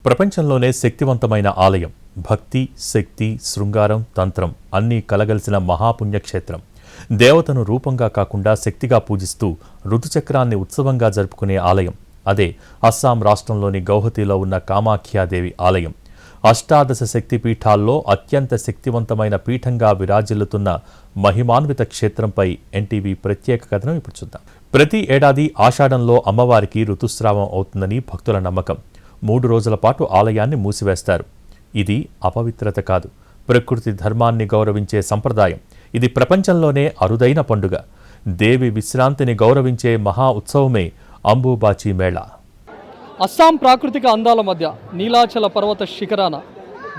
ప్రపంచంలోనే శక్తివంతమైన ఆలయం. భక్తి, శక్తి, శృంగారం, తంత్రం అన్నీ కలగలిసిన మహాపుణ్యక్షేత్రం. దేవతను రూపంగా కాకుండా శక్తిగా పూజిస్తూ ఋతుచక్రాన్ని ఉత్సవంగా జరుపుకునే ఆలయం. అదే అస్సాం రాష్ట్రంలోని గౌహతిలో ఉన్న కామాఖ్యాదేవి ఆలయం. అష్టాదశ శక్తిపీఠాల్లో అత్యంత శక్తివంతమైన పీఠంగా విరాజిల్లుతున్న మహిమాన్విత క్షేత్రంపై ఎన్టీవీ ప్రత్యేక కథనం ఇప్పుడు చూద్దాం. ప్రతి ఏడాది ఆషాఢంలో అమ్మవారికి ఋతుస్రావం అవుతుందని భక్తుల నమ్మకం. 3 రోజుల పాటు ఆలయాన్ని మూసివేస్తారు. ఇది అపవిత్రత కాదు, ప్రకృతి ధర్మాన్ని గౌరవించే సంప్రదాయం. ఇది ప్రపంచంలోనే అరుదైన పండుగ. దేవి విశ్రాంతిని గౌరవించే మహా ఉత్సవమే అంబుబాచి మేళా. అస్సాం ప్రాకృతిక అందాల మధ్య నీలాచల పర్వత శిఖరాన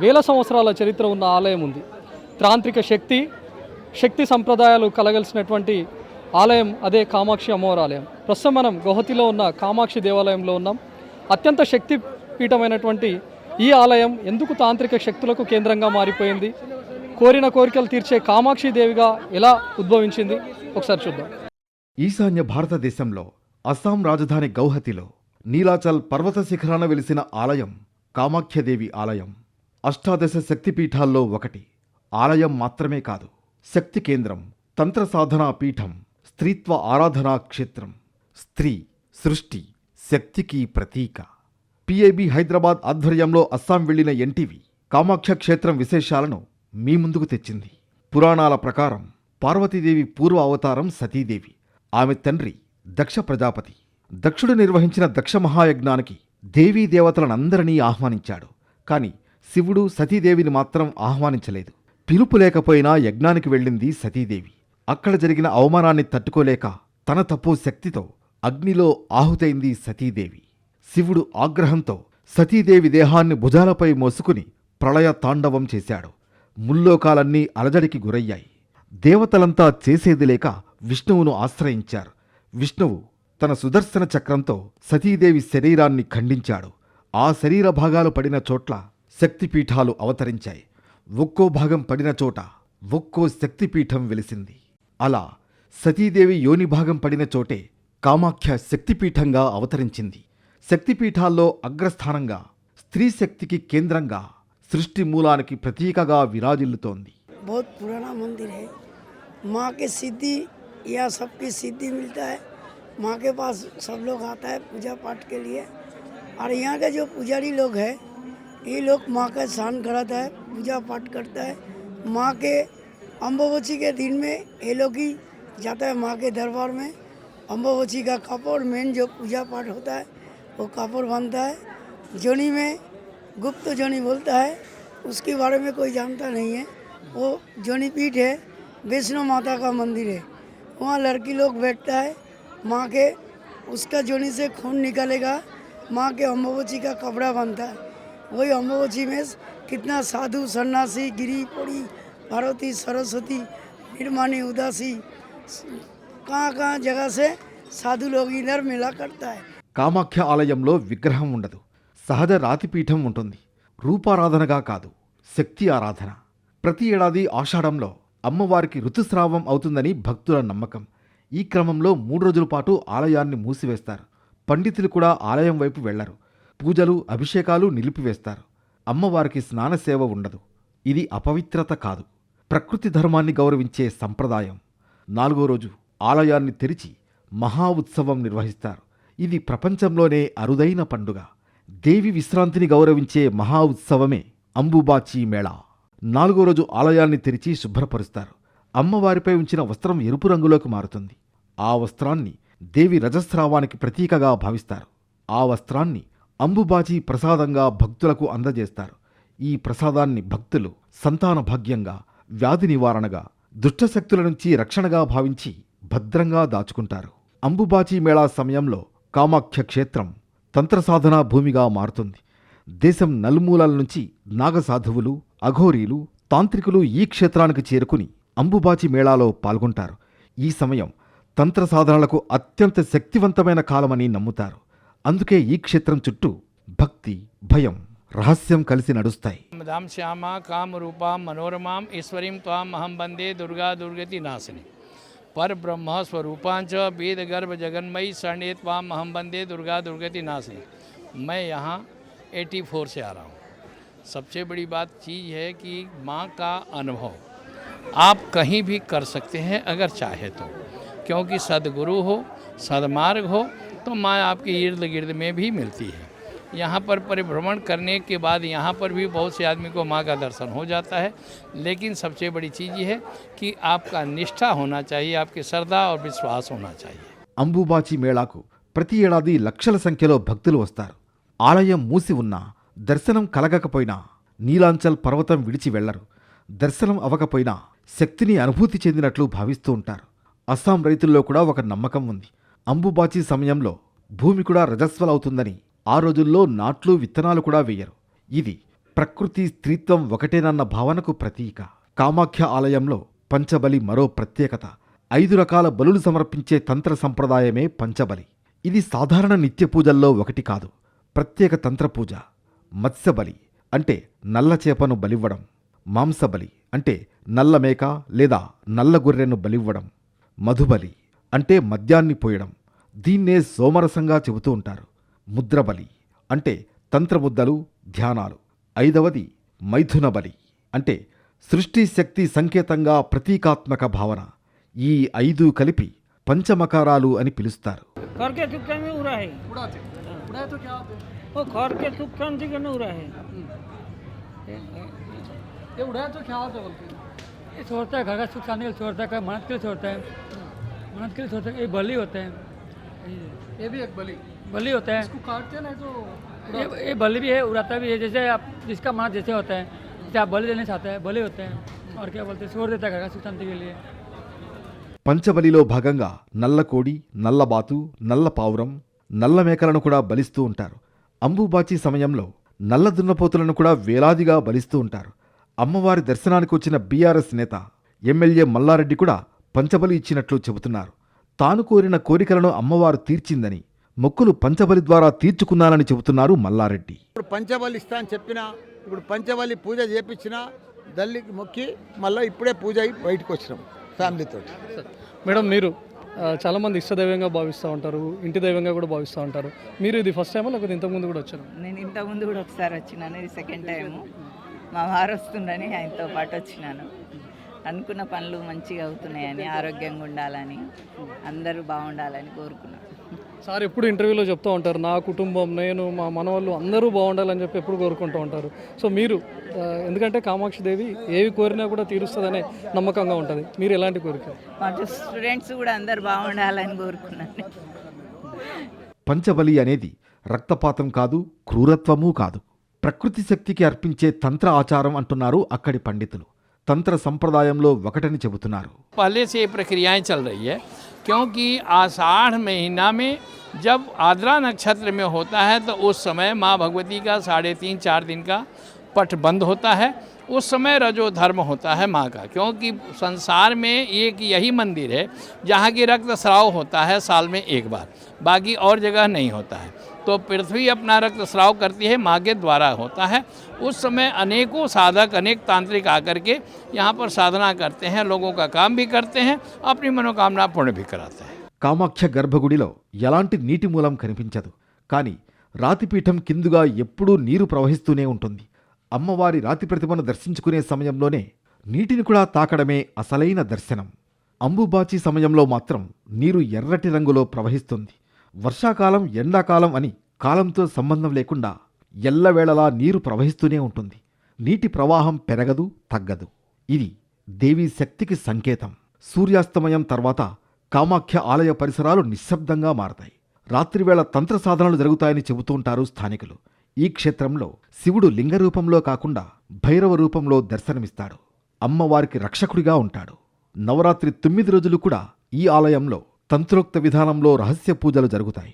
వేల సంవత్సరాల చరిత్ర ఉన్న ఆలయం ఉంది. తాంత్రిక శక్తి సంప్రదాయాలు కలగలిసినటువంటి ఆలయం అదే కామాక్షి అమ్మవారి ఆలయం. ప్రస్తుతం మనం గౌహతిలో ఉన్న కామాక్షి దేవాలయంలో ఉన్నాం. అత్యంత శక్తి పీఠమైనటువంటి ఈ ఆలయం ఎందుకు తాంత్రిక శక్తులకు కేంద్రంగా మారిపోయింది, కోరిన కోరికలు తీర్చే కామాక్షి దేవిగా ఎలా ఉద్భవించింది, ఒకసారి చూద్దాం. ఈశాన్య భారతదేశంలో అస్సాం రాజధాని గౌహతిలో నీలాచల్ పర్వత శిఖరాన వెలిసిన ఆలయం కామాఖ్యదేవి ఆలయం. అష్టాదశ శక్తిపీఠాల్లో ఒకటి. ఆలయం మాత్రమే కాదు, శక్తి కేంద్రం, తంత్ర సాధనా పీఠం, స్త్రీత్వ ఆరాధనా క్షేత్రం. స్త్రీ, సృష్టి, శక్తికి ప్రతీక. పిఐబి హైదరాబాద్ ఆధ్వర్యంలో అస్సాం వెళ్లిన ఎన్టీవీ కామాఖ్య క్షేత్రం విశేషాలను మీ ముందుకు తెచ్చింది. పురాణాల ప్రకారం పార్వతీదేవి పూర్వ అవతారం సతీదేవి. ఆమె తండ్రి దక్ష ప్రజాపతి. దక్షుడు నిర్వహించిన దక్ష మహాయజ్ఞానికి దేవీ దేవతలనందరినీ ఆహ్వానించాడు. కాని శివుడు సతీదేవిని మాత్రం ఆహ్వానించలేదు. పిలుపు లేకపోయినా యజ్ఞానికి వెళ్ళింది సతీదేవి. అక్కడ జరిగిన అవమానాన్ని తట్టుకోలేక తన తపో శక్తితో అగ్నిలో ఆహుతైంది సతీదేవి. శివుడు ఆగ్రహంతో సతీదేవి దేహాన్ని భుజాలపై మోసుకుని ప్రళయ తాండవం చేశాడు. ముల్లోకాలన్నీ అలజడికి గురయ్యాయి. దేవతలంతా చేసేది లేక విష్ణువును ఆశ్రయించారు. విష్ణువు తన సుదర్శన చక్రంతో సతీదేవి శరీరాన్ని ఖండించాడు. ఆ శరీర భాగాలు పడిన చోట్ల శక్తిపీఠాలు అవతరించాయి. ఒక్కో భాగం పడిన చోట ఒక్కో శక్తిపీఠం వెలిసింది. అలా సతీదేవి యోని భాగం పడిన చోటే కామాఖ్య శక్తిపీఠంగా అవతరించింది. శక్తిపీఠాల్లో అగ్రస్థానంగా స్త్రీ శక్తికి కేంద్రంగా సృష్టి మూలానికి ప్రతీకగా విరాజిల్లుతోంది. बहुत पुराना मंदिर है. माँ के सिद्धि या सबकी सिद्धि मिलता है. माँ के पास सब लोग आता है पूजा पाठ के लिए. और यहाँ के जो पुजारी लोग हैं ये लोग माँ का स्नान कराता है, पूजा पाठ करता है. माँ के अम्बुबाची के दिन में ये लोग ही जाता है माँ के दरबार में. अम्बुबाची का कपड़ मेन जो पूजा पाठ होता है वो कपड़ बांधता है. जोनी में गुप्त जोनी बोलता है, उसके बारे में कोई जानता नहीं है. वो जोनी पीठ है, वैष्णो माता का मंदिर है. वहाँ लड़की लोग बैठता है माँ के, उसका जोनी से खून निकलेगा, माँ के अम्बुबाची का कपड़ा बांधता है. वही अम्बुबाची में कितना साधु सन्यासी गिरी पड़ी पार्वती सरस्वती निर्माणी उदासी कहाँ जगह से साधु लोग इधर मेला करता है. కామాఖ్య ఆలయంలో విగ్రహం ఉండదు. సహజ రాతిపీఠం ఉంటుంది. రూపారాధనగా కాదు, శక్తి ఆరాధన. ప్రతి ఏడాది ఆషాఢంలో అమ్మవారికి ఋతుస్రావం అవుతుందని భక్తుల నమ్మకం. ఈ క్రమంలో 3 రోజుల పాటు ఆలయాన్ని మూసివేస్తారు. పండితులు కూడా ఆలయం వైపు వెళ్లరు. పూజలు, అభిషేకాలు నిలిపివేస్తారు. అమ్మవారికి స్నానసేవ ఉండదు. ఇది అపవిత్రత కాదు, ప్రకృతి ధర్మాన్ని గౌరవించే సంప్రదాయం. 4వ రోజు ఆలయాన్ని తెరిచి మహా ఉత్సవం నిర్వహిస్తారు. ఇది ప్రపంచంలోనే అరుదైన పండుగ. దేవి విశ్రాంతిని గౌరవించే మహా ఉత్సవమే అంబుబాచి మేళా. 4వ రోజు ఆలయాన్ని తెరిచి శుభ్రపరుస్తారు. అమ్మవారిపై ఉంచిన వస్త్రం ఎరుపు రంగులోకి మారుతుంది. ఆ వస్త్రాన్ని దేవి రజస్రావానికి ప్రతీకగా భావిస్తారు. ఆ వస్త్రాన్ని అంబుబాచి ప్రసాదంగా భక్తులకు అందజేస్తారు. ఈ ప్రసాదాన్ని భక్తులు సంతాన భాగ్యంగా, వ్యాధి నివారణగా, దుష్టశక్తుల నుంచి రక్షణగా భావించి భద్రంగా దాచుకుంటారు. అంబుబాచి మేళా సమయంలో కామాఖ్య క్షేత్రం తంత్రసాధనా భూమిగా మారుతుంది. దేశం నలుమూలల నుంచి నాగసాధువులు, అఘోరీలు, తాంత్రికులు ఈ క్షేత్రానికి చేరుకుని అంబుబాచి మేళాలో పాల్గొంటారు. ఈ సమయం తంత్రసాధనలకు అత్యంత శక్తివంతమైన కాలమని నమ్ముతారు. అందుకే ఈ క్షేత్రం చుట్టూ భక్తి, భయం, రహస్యం కలిసి నడుస్తాయి. దాం శ్యామ కామ రూపాం మనోరమాం ఈశ్వరీం త్వాం అహం వందే దుర్గా దుర్గతి నాశిని. पर ब्रह्म स्वरूपांच वेद गर्भ जगन्मयी शरण्ये त्वाम अहम वंदे दुर्गा दुर्गति नाशिनी. मैं यहाँ 84 से आ रहा हूँ। सबसे बड़ी बात चीज़ है कि माँ का अनुभव आप कहीं भी कर सकते हैं अगर चाहे तो, क्योंकि सद्गुरु हो, सद्मार्ग हो तो माँ आपके इर्द गिर्द में भी मिलती है। यहाँ पर परिभ्रमण करने के बाद यहाँ पर भी बहुत से आदमी को माँ का दर्शन हो जाता है, लेकिन सबसे बड़ी चीज़ ये है कि आपका निष्ठा होना चाहिए, आपकी श्रद्धा और विश्वास होना चाहिए। అంబుబాచి మేళాకు ప్రతి ఏడాది లక్షల సంఖ్యలో భక్తులు వస్తారు. ఆలయం మూసి ఉన్నా దర్శనం కలగకపోయినా నీలాంచల్ పర్వతం విడిచి వెళ్లరు. దర్శనం అవ్వకపోయినా శక్తిని అనుభూతి చెందినట్లు భావిస్తూ ఉంటారు. అస్సాం రైతుల్లో కూడా ఒక నమ్మకం ఉంది. అంబుబాచి సమయంలో భూమి కూడా రజస్వలవుతుందని ఆ రోజుల్లో నాట్లు విత్తనాలు కూడా వేయరు. ఇది ప్రకృతి స్త్రీత్వం ఒకటేనన్న భావనకు ప్రతీక. కామాఖ్య ఆలయంలో పంచబలి మరో ప్రత్యేకత. 5 రకాల బలులు సమర్పించే తంత్ర సంప్రదాయమే పంచబలి. ఇది సాధారణ నిత్య పూజల్లో ఒకటి కాదు. ప్రత్యేక తంత్ర పూజ. మత్స్యబలి అంటే నల్ల చేపను బలివ్వడం. మాంసబలి అంటే నల్ల మేక లేదా నల్ల గొర్రెను బలివ్వడం. మధుబలి అంటే మద్యాన్ని పోయడం. దీన్నే సోమరసంగా చెబుతూ ఉంటారు. ముద్రబలి అంటే తంత్రముద్దలు, ధ్యానాలు. 5వది మైథున బలి అంటే సృష్టి శక్తి సంకేతంగా ప్రతీకాత్మక భావన. ఈ 5 కలిపి పంచమకారాలు అని పిలుస్తారు. खर के तुक्का में उड़ा है उड़ाते उड़ाए तो क्या होते हैं? वो खर के तुक्का में उड़ा है ये उड़ाए तो क्या होता है बोलते हैं? ये छोड़ता है घर का सुख शांति के लिए छोड़ता है, मन्नत के लिए छोड़ता है, मन्नत के लिए छोड़ता है। ये बलि होता है, ये भी एक बलि बलि होता है। इसको काटते हैं नहीं तो ये बलि भी है, उड़ाता भी है। जैसे आप जिसका मन्नत जैसे होता है, जैसे आप बलि देना चाहते हैं, बलि होते हैं। और क्या बोलते हैं, छोड़ देता है घर का सुख शांति के लिए। పంచబలిలో భాగంగా నల్ల కోడి, నల్ల బాతు, నల్ల పావురం, నల్ల మేకలను కూడా బలిస్తూ ఉంటారు. అంబుబాచి సమయంలో నల్ల దున్నపోతులను కూడా వేలాదిగా బలిస్తూ ఉంటారు. అమ్మవారి దర్శనానికి వచ్చిన బీఆర్ఎస్ నేత ఎమ్మెల్యే మల్లారెడ్డి కూడా పంచబలి ఇచ్చినట్లు చెబుతున్నారు. తాను కోరిన కోరికలను అమ్మవారు తీర్చిందని, మొక్కులు పంచబలి ద్వారా తీర్చుకున్నానని చెబుతున్నారు మల్లారెడ్డి. ఇప్పుడు పంచబలి ఇస్తా అని చెప్పినా, ఇప్పుడు పంచబలి పూజ చేపించినా దల్లికి మొక్కి మళ్ళీ ఇప్పుడే పూజ అయి బయటకు వచ్చినాం ఫ్యామిలీతో. మేడం, మీరు చాలామంది ఇష్టదైవంగా భావిస్తూ ఉంటారు, ఇంటి దైవంగా కూడా భావిస్తూ ఉంటారు. మీరు ఇది ఫస్ట్ టైమా లేకపోతే ఇంతకుముందు కూడా వచ్చారు? నేను ఇంతకుముందు కూడా ఒకసారి వచ్చినాను, ఇది సెకండ్ టైము. మా వారు వస్తుండని ఆయనతో పాటు వచ్చినాను. అనుకున్న పనులు మంచిగా అవుతున్నాయని, ఆరోగ్యంగా ఉండాలని, అందరూ బాగుండాలని కోరుకున్నాను. సార్ ఎప్పుడు ఇంటర్వ్యూలో చెప్తూ ఉంటారు, నా కుటుంబం, నేను, మా మనవాళ్ళు అందరూ బాగుండాలని చెప్పి ఎప్పుడు కోరుకుంటూ ఉంటారు. సో మీరు ఎందుకంటే కామాక్షి దేవి ఏవి కోరినా కూడా తీరుస్తుందనే నమ్మకంగా ఉంటుంది. మీరు ఎలాంటి కోరిక? మా స్టూడెంట్స్ కూడా అందరు బాగుండాలని కోరుకున్నాను. పంచబలి అనేది రక్తపాతం కాదు, క్రూరత్వమూ కాదు, ప్రకృతి శక్తికి అర్పించే తంత్ర ఆచారం అంటున్నారు అక్కడి పండితులు. తంత్ర సంప్రదాయంలో ఒకటని చెబుతున్నారు. पहले से ये प्रक्रियाएं चल रही है, क्योंकि आषाढ़ महीना में जब आद्रा नक्षत्र में होता है तो उस समय माँ भगवती का 3.5-4 दिन का पट बंद होता है। उस समय रजो धर्म होता है माँ का, क्योंकि संसार में एक यही मंदिर है जहाँ की रक्त स्राव होता है साल में एक बार, बाकी और जगह नहीं होता है। तो पृथ्वी अपना रक्त स्राव करती है, माँ के द्वारा होता है। उस समय अनेकों साधक, अनेक तांत्रिक आकर के यहाँ पर साधना करते हैं, लोगों का काम भी करते हैं, अपनी मनोकामना पूर्ण भी कराते हैं। కామాఖ్య గర్భగుడిలో ఎలాంటి నీటి మూలం కనిపించదు. కానీ రాతిపీఠం కిందుగా ఎప్పుడూ నీరు ప్రవహిస్తూనే ఉంటుంది. అమ్మవారి రాతి ప్రతిమను దర్శించుకునే సమయంలోనే నీటిని కూడా తాకడమే అసలైన దర్శనం. అంబుబాచి సమయంలో మాత్రం నీరు ఎర్రటి రంగులో ప్రవహిస్తుంది. వర్షాకాలం, ఎండాకాలం అని కాలంతో సంబంధం లేకుండా ఎల్లవేళలా నీరు ప్రవహిస్తూనే ఉంటుంది. నీటి ప్రవాహం పెరగదు, తగ్గదు. ఇది దేవీ శక్తికి సంకేతం. సూర్యాస్తమయం తర్వాత కామాఖ్య ఆలయ పరిసరాలు నిశ్శబ్దంగా మారతాయి. రాత్రివేళ తంత్ర సాధనలు జరుగుతాయని చెబుతూ ఉంటారు స్థానికులు. ఈ క్షేత్రంలో శివుడు లింగ రూపంలో కాకుండా భైరవ రూపంలో దర్శనమిస్తాడు. అమ్మవారికి రక్షకుడిగా ఉంటాడు. నవరాత్రి 9 రోజులు కూడా ఈ ఆలయంలో తంత్రోక్త విధానంలో రహస్య పూజలు జరుగుతాయి.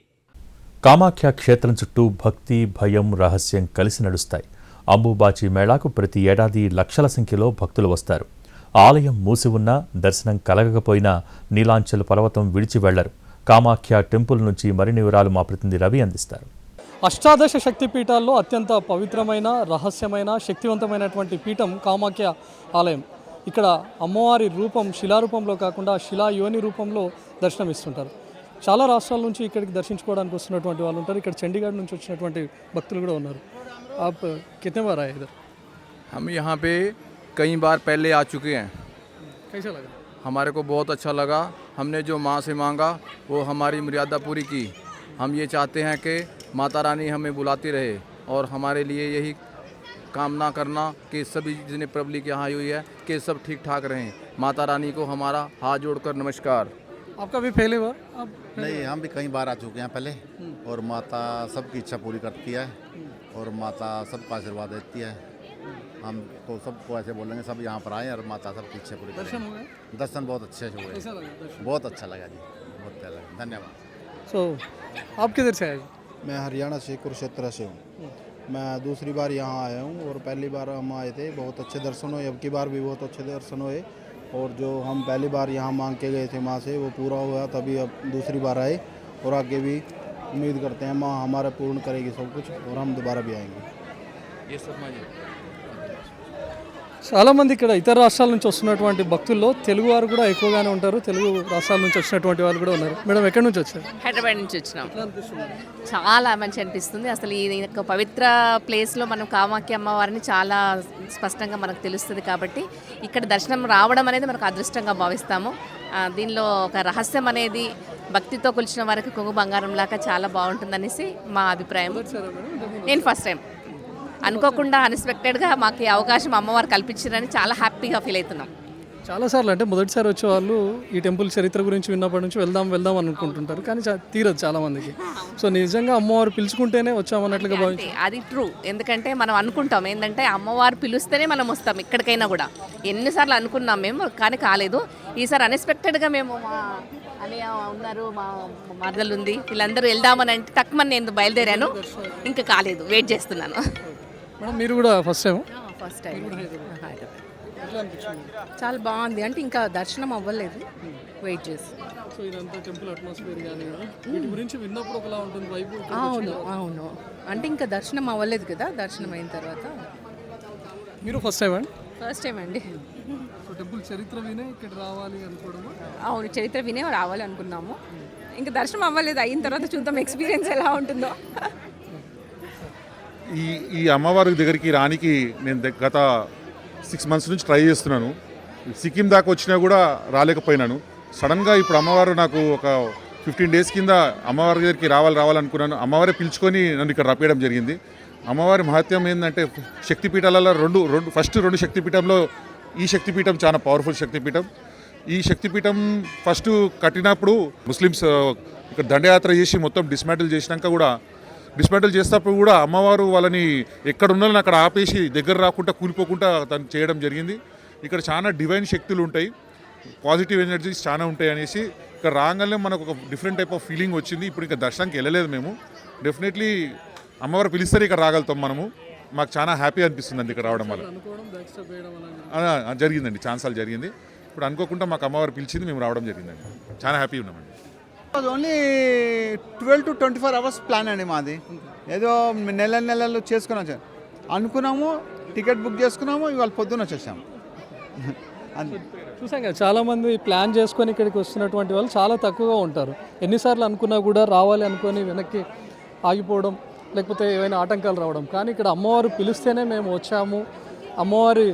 కామాఖ్య క్షేత్రం చుట్టూ భక్తి, భయం, రహస్యం కలిసి నడుస్తాయి. అంబుబాచి మేళాకు ప్రతి ఏడాది లక్షల సంఖ్యలో భక్తులు వస్తారు. ఆలయం మూసి ఉన్నా, దర్శనం కలగకపోయినా నీలాంచల్ పర్వతం విడిచి వెళ్లరు. కామాఖ్య టెంపుల్ నుంచి మరిన్ని వివరాలు మా ప్రతినిధి రవి అందిస్తారు. అష్టాదశ శక్తి పీఠాల్లో అత్యంత పవిత్రమైన, రహస్యమైన, శక్తివంతమైనటువంటి పీఠం కామాఖ్య ఆలయం. ఇక్కడ అమ్మవారి రూపం శిలారూపంలో కాకుండా శిలాయోని రూపంలో దర్శనమిస్తుంటారు. చాలా రాష్ట్రాల నుంచి ఇక్కడికి దర్శించుకోవడానికి వస్తున్నటువంటి వాళ్ళు ఉంటారు. ఇక్కడ చండీగఢ్ నుంచి వచ్చినటువంటి భక్తులు కూడా ఉన్నారు. आप कितने बार आए इधर? हम यहाँ पे कई बार पहले आ चुके हैं। कैसा लगा? हमारे को बहुत अच्छा लगा। हमने जो माँ से मांगा वो हमारी मर्यादा पूरी की। हम ये चाहते हैं कि माता रानी हमें बुलाती रहे और हमारे लिए यही कामना करना कि सभी जितने पब्लिक यहाँ आई हुई है कि सब ठीक ठाक रहें। माता रानी को हमारा हाथ जोड़कर नमस्कार। आपका भी पहली बार? आप नहीं, हम भी कई बार आ चुके हैं पहले और माता सबकी इच्छा पूरी करती है और माता सबका आशीर्वाद देती है। हम तो सबको ऐसे बोलेंगे सब यहाँ पर आए और माता सबकी इच्छा पूरी दर्शन करें। हो गए? दर्शन बहुत अच्छे से हुए, कैसा लगा दर्शन? बहुत अच्छा लगा जी, बहुत अच्छा लगा, धन्यवाद। सो आप किधर से आए? मैं हरियाणा से कुरुक्षेत्र से हूँ। मैं दूसरी बार यहाँ आया हूँ और पहली बार हम आए थे, बहुत अच्छे दर्शन हुए। अब की बार भी बहुत अच्छे दर्शन हुए और जो हम पहली बार यहाँ मांग के गए थे माँ से वो पूरा हुआ, तभी अब दूसरी बार आए और आगे भी उम्मीद करते हैं माँ हमारा पूर्ण करेगी सब कुछ और हम दोबारा भी आएंगे। ये सब माँ जी। చాలామంది ఇక్కడ ఇతర రాష్ట్రాల నుంచి వస్తున్నటువంటి భక్తుల్లో తెలుగు వారు కూడా ఎక్కువగానే ఉంటారు. తెలుగు రాష్ట్రాల నుంచి వచ్చినటువంటి వాళ్ళు కూడా ఉన్నారు. మేడం ఎక్కడి నుంచి వచ్చారు? హైదరాబాద్ నుంచి వచ్చినాం. చాలా మంచి అనిపిస్తుంది. అసలు ఈ యొక్క పవిత్ర ప్లేస్లో మనం కామాఖ్య అమ్మవారిని చాలా స్పష్టంగా మనకు తెలుస్తుంది కాబట్టి ఇక్కడ దర్శనం రావడం అనేది మనకు అదృష్టంగా భావిస్తాము. దీనిలో ఒక రహస్యం అనేది భక్తితో కొలిచిన వారికి కొంగు బంగారం లాగా చాలా బాగుంటుందనేసి మా అభిప్రాయం. నేను ఫస్ట్ టైం అనుకోకుండా అన్ఎక్స్పెక్టెడ్గా మాకు ఈ అవకాశం అమ్మవారు కల్పించారని చాలా హ్యాపీగా ఫీల్ అవుతున్నాం. చాలాసార్లు అంటే మొదటిసారి వచ్చే వాళ్ళు ఈ టెంపుల్ చరిత్ర గురించి విన్నప్పటి నుంచి వెళ్దాం అనుకుంటుంటారు, కానీ తీరదు చాలామందికి. సో నిజంగా అమ్మవారు పిలుచుకుంటేనే వచ్చామన్నట్లుగా భావించారు. అది ట్రూ. ఎందుకంటే మనం అనుకుంటాం ఏంటంటే అమ్మవారు పిలుస్తేనే మనం వస్తాం ఎక్కడికైనా కూడా. ఎన్నిసార్లు అనుకున్నాం మేము, కానీ కాలేదు. ఈసారి అన్ఎక్స్పెక్టెడ్గా మేము మా అన్నయ్య ఉన్నారు, మా మరదలు ఉంది, వీళ్ళందరూ వెళ్దామని అంటే తక్కువ నేను బయలుదేరాను, ఇంకా కాలేదు, వెయిట్ చేస్తున్నాను. మేడం మీరు కూడా ఫస్ట్ టైం? First time. చాలా బాగుంది. అంటే ఇంకా దర్శనం అవ్వలేదు, వెయిట్ చేసి. సో ఇదంతా టెంపుల్ అట్మాస్ఫియర్ కానీ వీటి గురించి విన్నప్పుడు ఒకలా ఉంటుంది వైబ్. అవును. అంటే ఇంకా దర్శనం అవ్వలేదు కదా, దర్శనం అయిన తర్వాత. మీరు ఫస్ట్ టైం అండి? ఫస్ట్ టైం అండి. సో టెంపుల్ చరిత్ర వినే ఇక్కడ రావాలి అనుకోవడం? అవును, చరిత్ర వినే రావాలి అనుకున్నాము. ఇంకా దర్శనం అవ్వలేదు, అయిన తర్వాత చూద్దాం ఎక్స్పీరియన్స్ ఎలా ఉంటుందో. ఈ అమ్మవారి దగ్గరికి రానికి నేను గత 6 months నుంచి ట్రై చేస్తున్నాను. సిక్కిం దాకా వచ్చినా కూడా రాలేకపోయినాను. సడన్గా ఇప్పుడు అమ్మవారు నాకు ఒక 15 days కింద అమ్మవారి దగ్గరికి రావాలనుకున్నాను. అమ్మవారే పిలుచుకొని నన్ను ఇక్కడ రప్పేయడం జరిగింది. అమ్మవారి మహత్యం ఏంటంటే శక్తిపీఠాలలో ఫస్ట్ రెండు శక్తిపీఠంలో ఈ శక్తిపీఠం చాలా పవర్ఫుల్ శక్తిపీఠం. ఈ శక్తిపీఠం ఫస్ట్ కట్టినప్పుడు ముస్లిమ్స్ ఇక్కడ దండయాత్ర చేసి మొత్తం డిస్మాంటిల్ చేసినాక కూడా డిస్మాంటిల్ చేసేటప్పుడు కూడా అమ్మవారు వాళ్ళని ఎక్కడ ఉన్నారని అక్కడ ఆపేసి దగ్గర రాకుండా కూలిపోకుండా తను చేయడం జరిగింది. ఇక్కడ చాలా డివైన్ శక్తులు ఉంటాయి, పాజిటివ్ ఎనర్జీస్ చాలా ఉంటాయి అనేసి ఇక్కడ రాగానే మనకు ఒక డిఫరెంట్ టైప్ ఆఫ్ ఫీలింగ్ వచ్చింది. ఇప్పుడు ఇంకా దర్శనానికి వెళ్ళలేదు మేము. డెఫినెట్లీ అమ్మవారు పిలిస్తే ఇక్కడ రాగలుగుతాం మనము. మాకు చాలా హ్యాపీ అనిపిస్తుంది అండి ఇక్కడ రావడం వల్ల. జరిగిందండి, ఛాన్సాలు జరిగింది. ఇప్పుడు అనుకోకుండా మాకు అమ్మవారు పిలిచింది, మేము రావడం జరిగిందండి. చాలా హ్యాపీ ఉన్నామండి. ఓన్లీ 12 to 24 hours ప్లాన్ అండి మాది. ఏదో నెలలు చేసుకుని వచ్చాను అనుకున్నాము, టికెట్ బుక్ చేసుకున్నాము, ఇవాళ పొద్దున్న వచ్చేసాము. చూసాం కదా, చాలామంది ప్లాన్ చేసుకొని ఇక్కడికి వస్తున్నటువంటి వాళ్ళు చాలా తక్కువగా ఉంటారు. ఎన్నిసార్లు అనుకున్నా కూడా రావాలి అనుకొని వెనక్కి ఆగిపోవడం, లేకపోతే ఏమైనా ఆటంకాలు రావడం. కానీ ఇక్కడ అమ్మవారు పిలిస్తేనే మేము వచ్చాము, అమ్మవారి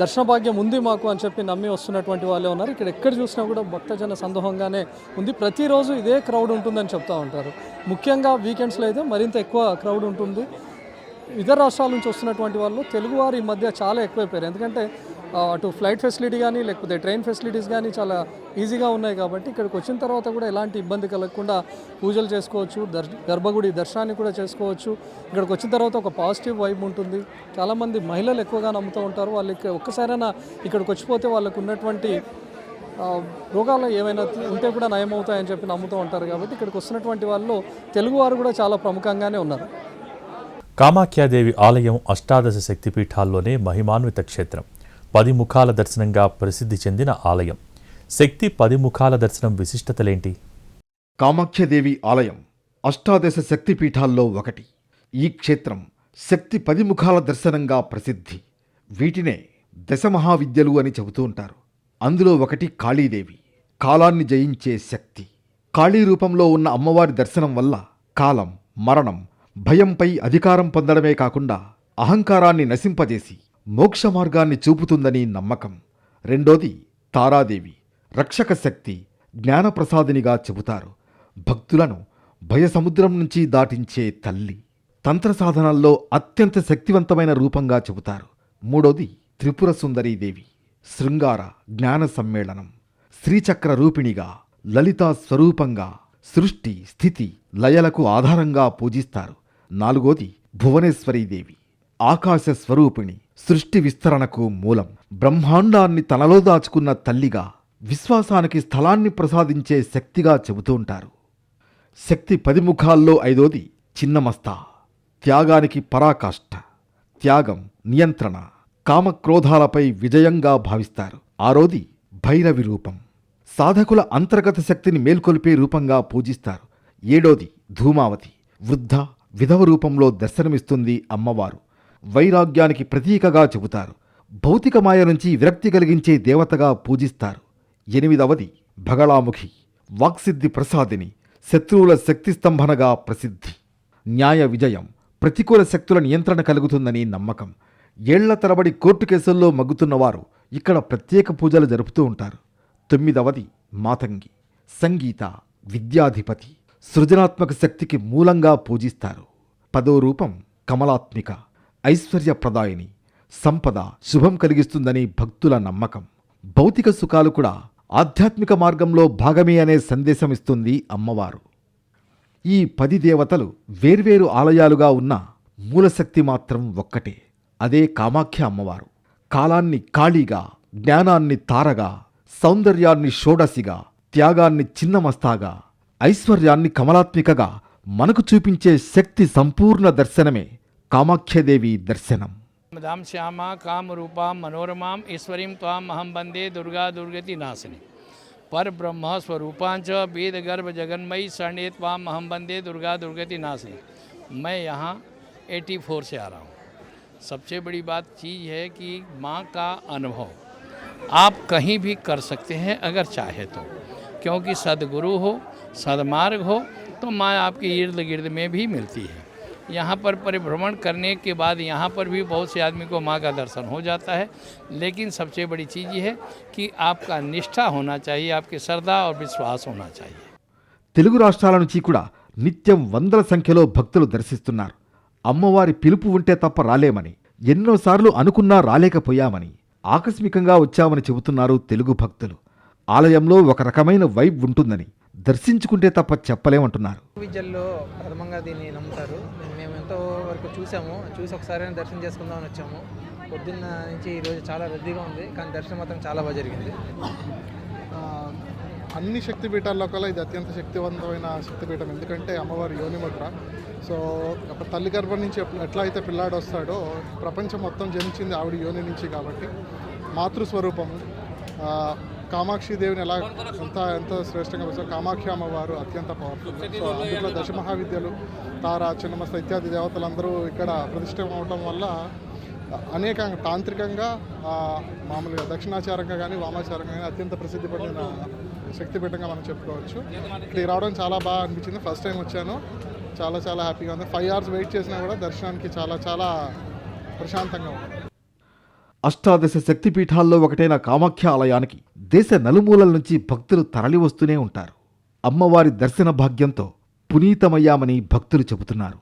దర్శన భాగ్యం ఉంది మాకు అని చెప్పి నమ్మి వస్తున్నటువంటి వాళ్ళే ఉన్నారు. ఇక్కడ ఎక్కడ చూసినా కూడా భక్తజన సందోహంగానే ఉంది. ప్రతిరోజు ఇదే క్రౌడ్ ఉంటుందని చెప్తూ ఉంటారు. ముఖ్యంగా వీకెండ్స్లో అయితే మరింత ఎక్కువ క్రౌడ్ ఉంటుంది. ఇతర రాష్ట్రాల నుంచి వస్తున్నటువంటి వాళ్ళు తెలుగువారు ఈ మధ్య చాలా ఎక్కువైపోయారు. ఎందుకంటే అటు ఫ్లైట్ ఫెసిలిటీ కానీ లేకపోతే ట్రైన్ ఫెసిలిటీస్ కానీ చాలా ఈజీగా ఉన్నాయి కాబట్టి ఇక్కడికి వచ్చిన తర్వాత కూడా ఎలాంటి ఇబ్బంది కలగకుండా పూజలు చేసుకోవచ్చు, గర్భగుడి దర్శనాన్ని కూడా చేసుకోవచ్చు. ఇక్కడికి వచ్చిన తర్వాత ఒక పాజిటివ్ వైబ్ ఉంటుంది. చాలామంది మహిళలు ఎక్కువగా నమ్ముతూ ఉంటారు. వాళ్ళకి ఒక్కసారైనా ఇక్కడికి వచ్చిపోతే వాళ్ళకు ఉన్నటువంటి రోగాలు ఏమైనా ఉంటే కూడా నయమవుతాయని చెప్పి నమ్ముతూ ఉంటారు. కాబట్టి ఇక్కడికి వస్తున్నటువంటి వాళ్ళు తెలుగువారు కూడా చాలా ప్రముఖంగానే ఉన్నారు. కామాఖ్యాదేవి ఆలయం అష్టాదశ శక్తిపీఠాల్లోనే మహిమాన్విత క్షేత్రం. 10 ముఖాల దర్శనంగా ప్రసిద్ధి చెందిన ఆలయం. శక్తి 10 ముఖాల దర్శనం విశిష్టతలేంటి? కామాఖ్యదేవి ఆలయం అష్టాదశ శక్తిపీఠాల్లో ఒకటి. ఈ క్షేత్రం శక్తి 10 ముఖాల దర్శనంగా ప్రసిద్ధి. వీటినే దశమహావిద్యలు అని చెబుతూ ఉంటారు. అందులో ఒకటి కాళీదేవి, కాలాన్ని జయించే శక్తి. కాళీ రూపంలో ఉన్న అమ్మవారి దర్శనం వల్ల కాలం, మరణం, భయంపై అధికారం పొందడమే కాకుండా అహంకారాన్ని నశింపజేసి మోక్ష మార్గాన్ని చూపుతుందని నమ్మకం. రెండోది తారాదేవి, రక్షక శక్తి, జ్ఞానప్రసాదినిగా చెబుతారు. భక్తులను భయసముద్రం నుంచి దాటించే తల్లి. తంత్ర సాధనాల్లో అత్యంత శక్తివంతమైన రూపంగా చెబుతారు. మూడోది త్రిపుర సుందరీదేవి, శృంగార జ్ఞాన సమ్మేళనం. శ్రీచక్ర రూపిణిగా, లలితా స్వరూపంగా సృష్టి, స్థితి, లయలకు ఆధారంగా పూజిస్తారు. నాలుగోది భువనేశ్వరీదేవి, ఆకాశ స్వరూపిణి, సృష్టి విస్తరణకు మూలం. బ్రహ్మాండాన్ని తనలో దాచుకున్న తల్లిగా, విశ్వాసానికి స్థలాన్ని ప్రసాదించే శక్తిగా చెబుతూ ఉంటారు. శక్తి 10 ముఖాల్లో ఐదోది చిన్నమస్తా, త్యాగానికి పరాకాష్ఠ. త్యాగం, నియంత్రణ, కామక్రోధాలపై విజయంగా భావిస్తారు. ఆరోది భైరవి రూపం, సాధకుల అంతర్గత శక్తిని మేల్కొల్పే రూపంగా పూజిస్తారు. ఏడోది ధూమావతి, వృద్ధ విధవ రూపంలో దర్శనమిస్తుంది అమ్మవారు. వైరాగ్యానికి ప్రతీకగా చెబుతారు. భౌతిక మాయ నుంచి విరక్తి కలిగించే దేవతగా పూజిస్తారు. ఎనిమిదవది భగళాముఖి, వాక్సిద్ధి ప్రసాదిని, శత్రువుల శక్తి స్తంభనగా ప్రసిద్ధి. న్యాయ విజయం, ప్రతికూల శక్తుల నియంత్రణ కలుగుతుందని నమ్మకం. ఏళ్ల తరబడి కోర్టు కేసుల్లో మగ్గుతున్నవారు ఇక్కడ ప్రత్యేక పూజలు జరుపుతూ ఉంటారు. తొమ్మిదవది మాతంగి, సంగీత, విద్యాధిపతి, సృజనాత్మక శక్తికి మూలంగా పూజిస్తారు. 10వ రూపం కమలాత్మిక, ఐశ్వర్యప్రదాయిని, సంపద, శుభం కలిగిస్తుందని భక్తుల నమ్మకం. భౌతిక సుఖాలు కూడా ఆధ్యాత్మిక మార్గంలో భాగమే అనే సందేశం ఇస్తుంది అమ్మవారు. ఈ 10 దేవతలు వేర్వేరు ఆలయాలుగా ఉన్న మూలశక్తి మాత్రం ఒక్కటే. అదే కామాఖ్య అమ్మవారు. కాలాన్ని కాళీగా, జ్ఞానాన్ని తారగా, సౌందర్యాన్ని షోడసిగా, త్యాగాన్ని చిన్నమస్తాగా, ఐశ్వర్యాన్ని కమలాత్మికగా మనకు చూపించే శక్తి సంపూర్ణ దర్శనమే కామాఖ్యదేవి దర్శనం. धाम श्यामा काम रूपा मनोरमा ईश्वरीं त्वाम अहम वंदे दुर्गा दुर्गति नाशिनी पर ब्रह्म स्वरूपांच वेद गर्भ जगन्मयी शरणे त्वाम अहम वंदे दुर्गा दुर्गति नाशिनी। मैं यहाँ 84 से आ रहा हूँ। सबसे बड़ी बात चीज़ है कि माँ का अनुभव आप कहीं भी कर सकते हैं अगर चाहे तो, क्योंकि सदगुरु हो, सदमार्ग हो तो माँ आपके इर्द गिर्द में भी मिलती है। यहाँ पर परिभ्रमण करने के बाद यहाँ पर भी बहुत से आदमी को माँ का दर्शन हो जाता है, लेकिन सबसे बड़ी चीज़ ये है कि आपका निष्ठा होना चाहिए, आपकी श्रद्धा और विश्वास होना चाहिए। తెలుగు రాష్ట్రాల నుంచి కూడా నిత్యం వందల సంఖ్యలో భక్తులు దర్శిస్తున్నారు. అమ్మవారి పిలుపు ఉంటే తప్ప రాలేమని, ఎన్నోసార్లు అనుకున్నా రాలేకపోయామని, ఆకస్మికంగా వచ్చామని చెబుతున్నారు తెలుగు భక్తులు. ఆలయంలో ఒక రకమైన వైబ్ ఉంటుందని, దర్శించుకుంటే తప్ప చెప్పలేమంటున్నారు. విద్యల్లో ప్రథమంగా దీన్ని నమ్ముతారు. మేము ఎంతో వరకు చూసి ఒకసారి దర్శనం చేసుకుందామని వచ్చాము. పొద్దున్న నుంచి ఈరోజు చాలా రద్దీగా ఉంది, కానీ దర్శనం మాత్రం చాలా బాగా జరిగింది. అన్ని శక్తిపీఠాల్లో కల్లా ఇది అత్యంత శక్తివంతమైన శక్తిపీఠం. ఎందుకంటే అమ్మవారి యోనిముద్ర. సో ఒక తల్లి గర్భం నుంచి ఎట్లా అయితే పిల్లాడు వస్తాడో, ప్రపంచం మొత్తం జనించింది ఆవిడ యోని నుంచి కాబట్టి మాతృస్వరూపము. కామాక్షి దేవిని ఎలా ఎంతో శ్రేష్టంగా వస్తారు. కామాఖ్య అమ్మవారు అత్యంత పవర్ఫుల్. సో అందులో దశమహావిద్యలు, తార, చిన్నమస్త ఇత్యాది దేవతలందరూ ఇక్కడ ప్రతిష్ఠ అవడం వల్ల అనేక తాంత్రికంగా, మామూలుగా దక్షిణాచారంగా కానీ వామాచారంగా కానీ అత్యంత ప్రసిద్ధి పొందిన శక్తిపీఠంగా మనం చెప్పుకోవచ్చు. ఇక్కడ రావడం చాలా బాగా అనిపించింది. ఫస్ట్ టైం వచ్చాను, చాలా చాలా హ్యాపీగా ఉంది. 5 hours వెయిట్ చేసినా కూడా దర్శనానికి చాలా చాలా ప్రశాంతంగా ఉంది. అష్టాదశ శక్తిపీఠాల్లో ఒకటైన కామాఖ్య ఆలయానికి దేశ నలుమూలల నుంచి భక్తులు తరలి వస్తూనే ఉంటారు. అమ్మవారి దర్శన భాగ్యంతో పునీతమయ్యామని భక్తులు చెబుతున్నారు.